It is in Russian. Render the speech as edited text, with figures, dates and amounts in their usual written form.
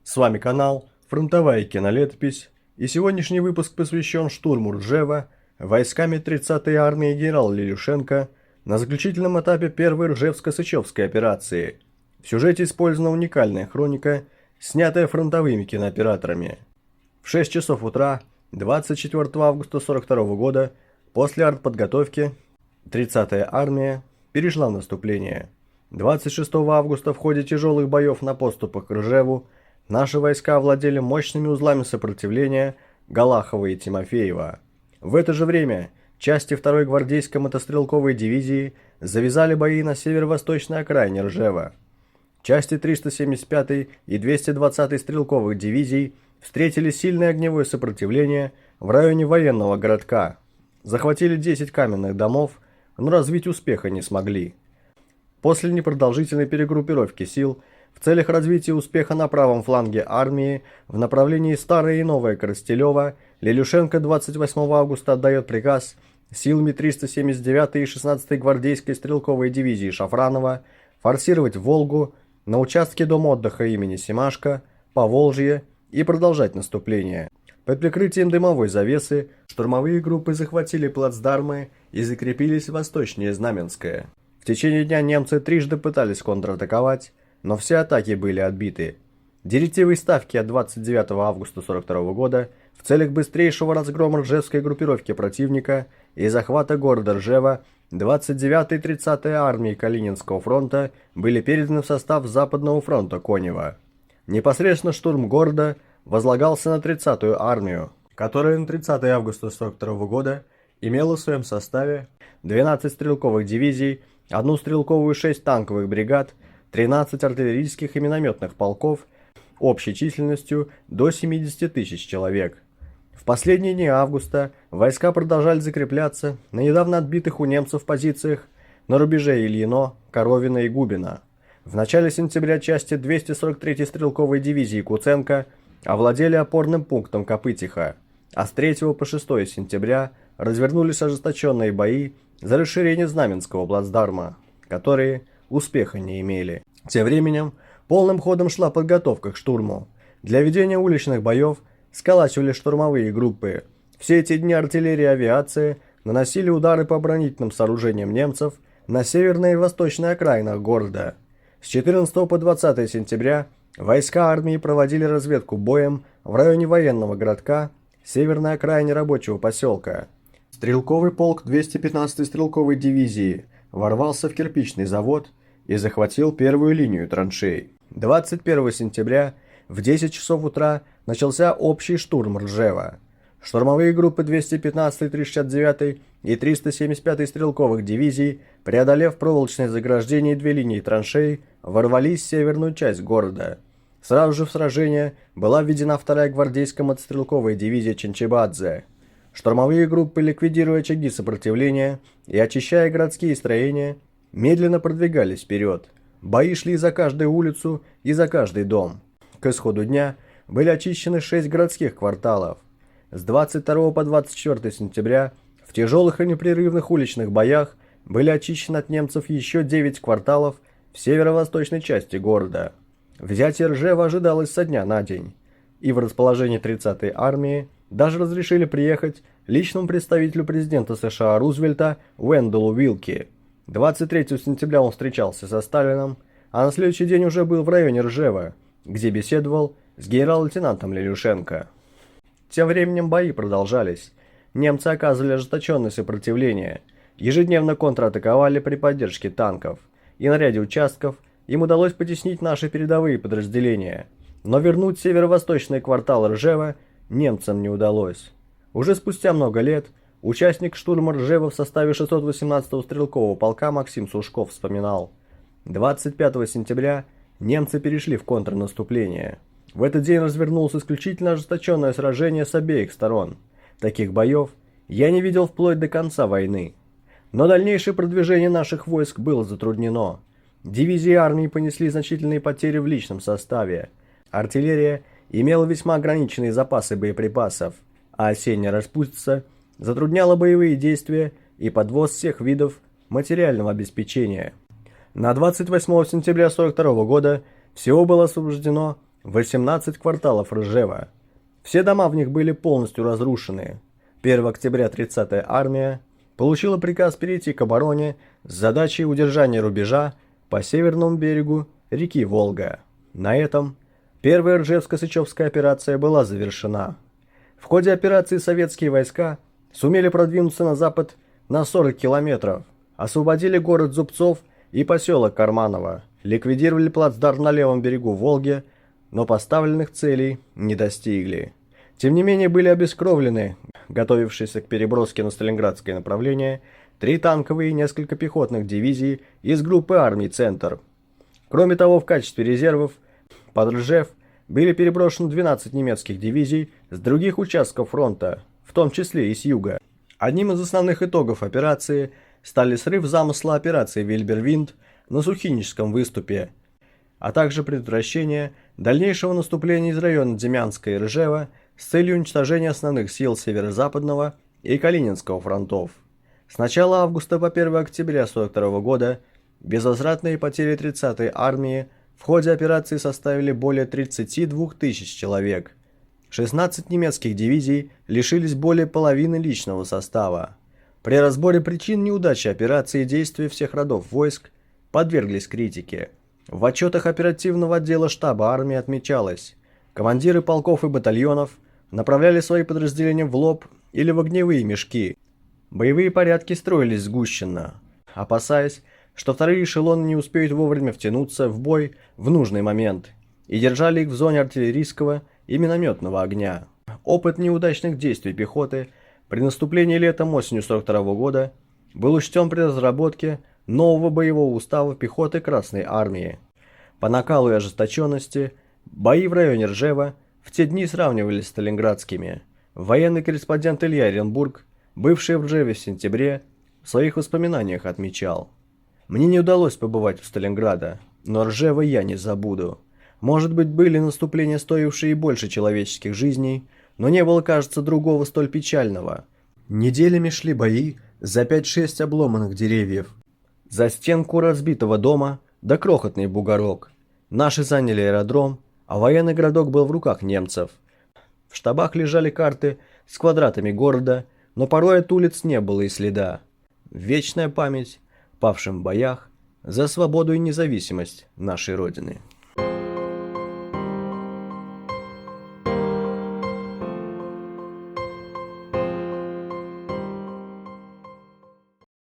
С вами канал «Фронтовая кинолетопись», и сегодняшний выпуск посвящен штурму Ржева войсками 30-й армии генерала Лелюшенко на заключительном этапе первой Ржевско-Сычевской операции. В сюжете использована уникальная хроника, снятая фронтовыми кинооператорами. В 6 часов утра 24 августа 1942 года после артподготовки 30-я армия перешла в наступление. 26 августа в ходе тяжелых боев на подступах к Ржеву наши войска овладели мощными узлами сопротивления Галахова и Тимофеева. В это же время части 2-й гвардейской мотострелковой дивизии завязали бои на северо-восточной окраине Ржева. Части 375-й и 220-й стрелковых дивизий встретили сильное огневое сопротивление в районе военного городка. Захватили 10 каменных домов, но развить успеха не смогли. После непродолжительной перегруппировки сил в целях развития успеха на правом фланге армии в направлении Старое и Новое Коростелево Лелюшенко 28 августа отдает приказ силами 379-й и 16-й гвардейской стрелковой дивизии Шафранова форсировать Волгу на участке дома отдыха имени Семашко, Поволжье и продолжать наступление. Под прикрытием дымовой завесы штурмовые группы захватили плацдармы и закрепились восточнее Знаменское. В течение дня немцы трижды пытались контратаковать, но все атаки были отбиты. Директивой ставки от 29 августа 1942 года в целях быстрейшего разгрома ржевской группировки противника и захвата города Ржева 29-й и 30-й армии Калининского фронта были переданы в состав Западного фронта Конева. Непосредственно штурм города возлагался на 30-ю армию, которая на 30 августа 1942 года имела в своем составе 12 стрелковых дивизий, 1 стрелковую, 6 танковых бригад, 13 артиллерийских и минометных полков общей численностью до 70 тысяч человек. В последние дни августа войска продолжали закрепляться на недавно отбитых у немцев позициях на рубеже Ильино, Коровино и Губино. В начале сентября части 243-й стрелковой дивизии Куценко овладели опорным пунктом Копытиха, а с 3 по 6 сентября развернулись ожесточенные бои за расширение Знаменского плацдарма, которые успеха не имели. Тем временем полным ходом шла подготовка к штурму. Для ведения уличных боев сколачивали штурмовые группы. Все эти дни артиллерия и авиация наносили удары по оборонительным сооружениям немцев на северной и восточной окраинах города. С 14 по 20 сентября войска армии проводили разведку боем в районе военного городка, северной окраине рабочего поселка. Стрелковый полк 215-й стрелковой дивизии ворвался в кирпичный завод и захватил первую линию траншей. 21 сентября в 10 часов утра начался общий штурм Ржева. Штурмовые группы 215-й, 369-й и 375-й стрелковых дивизий, преодолев проволочное заграждение и 2 линии траншей, ворвались в северную часть города. Сразу же в сражение была введена 2-я гвардейская мотострелковая дивизия Чанчибадзе. Штурмовые группы, ликвидируя очаги сопротивления и очищая городские строения, медленно продвигались вперед. Бои шли за каждую улицу и за каждый дом. К исходу дня были очищены 6 городских кварталов. С 22 по 24 сентября в тяжелых и непрерывных уличных боях были очищены от немцев еще 9 кварталов в северо-восточной части города. Взятие Ржева ожидалось со дня на день, и в расположении 30-й армии даже разрешили приехать личному представителю президента США Рузвельта Уэндаллу Вилки. 23 сентября он встречался со Сталином, а на следующий день уже был в районе Ржева, где беседовал с генерал-лейтенантом Лелюшенко. Тем временем бои продолжались. Немцы оказывали ожесточенное сопротивление, ежедневно контратаковали при поддержке танков, и на ряде участков им удалось потеснить наши передовые подразделения, но вернуть северо-восточные кварталы Ржева немцам не удалось. Уже спустя много лет участник штурма Ржева в составе 618-го стрелкового полка Максим Сушков вспоминал: 25 сентября немцы перешли в контрнаступление. В этот день развернулось исключительно ожесточенное сражение с обеих сторон. Таких боев я не видел вплоть до конца войны. Но дальнейшее продвижение наших войск было затруднено. Дивизии армии понесли значительные потери в личном составе. Артиллерия имела весьма ограниченные запасы боеприпасов, а осенняя распутица затрудняла боевые действия и подвоз всех видов материального обеспечения. На 28 сентября 1942 года всего было освобождено 18 кварталов Ржева. Все дома в них были полностью разрушены. 1 октября 30-я армия получила приказ перейти к обороне с задачей удержания рубежа по северному берегу реки Волга. На этом первая Ржевско-Сычевская операция была завершена. В ходе операции советские войска сумели продвинуться на запад на 40 километров, освободили город Зубцов и поселок Карманово, ликвидировали плацдарм на левом берегу Волги, но поставленных целей не достигли. Тем не менее были обескровлены, готовившиеся к переброске на Сталинградское направление, 3 танковые и несколько пехотных дивизий из группы армий «Центр». Кроме того, в качестве резервов под Ржев были переброшены 12 немецких дивизий с других участков фронта, в том числе и с юга. Одним из основных итогов операции стали срыв замысла операции «Вильбер-Винд» на Сухиническом выступе, а также предотвращение дальнейшего наступления из района Демянска и Ржева с целью уничтожения основных сил Северо-Западного и Калининского фронтов. С начала августа по 1 октября 1942 года безвозвратные потери 30-й армии в ходе операции составили более 32 тысяч человек. 16 немецких дивизий лишились более половины личного состава. При разборе причин неудачи операции и действия всех родов войск подверглись критике. В отчетах оперативного отдела штаба армии отмечалось: командиры полков и батальонов направляли свои подразделения в лоб или в огневые мешки. Боевые порядки строились сгущенно, опасаясь, что вторые эшелоны не успеют вовремя втянуться в бой в нужный момент, и держали их в зоне артиллерийского и минометного огня. Опыт неудачных действий пехоты при наступлении летом-осенью 1942 года был учтен при разработке нового боевого устава пехоты Красной Армии. По накалу и ожесточенности бои в районе Ржева в те дни сравнивались с сталинградскими. Военный корреспондент Илья Оренбург, бывший в Ржеве в сентябре, в своих воспоминаниях отмечал: «Мне не удалось побывать у Сталинграда, но Ржева я не забуду. Может быть, были наступления, стоившие и больше человеческих жизней, но не было, кажется, другого столь печального. Неделями шли бои за 5-6 обломанных деревьев, за стенку разбитого дома да крохотный бугорок. Наши заняли аэродром, а военный городок был в руках немцев. В штабах лежали карты с квадратами города, но порой от улиц не было и следа. Вечная память павшим в боях за свободу и независимость нашей Родины».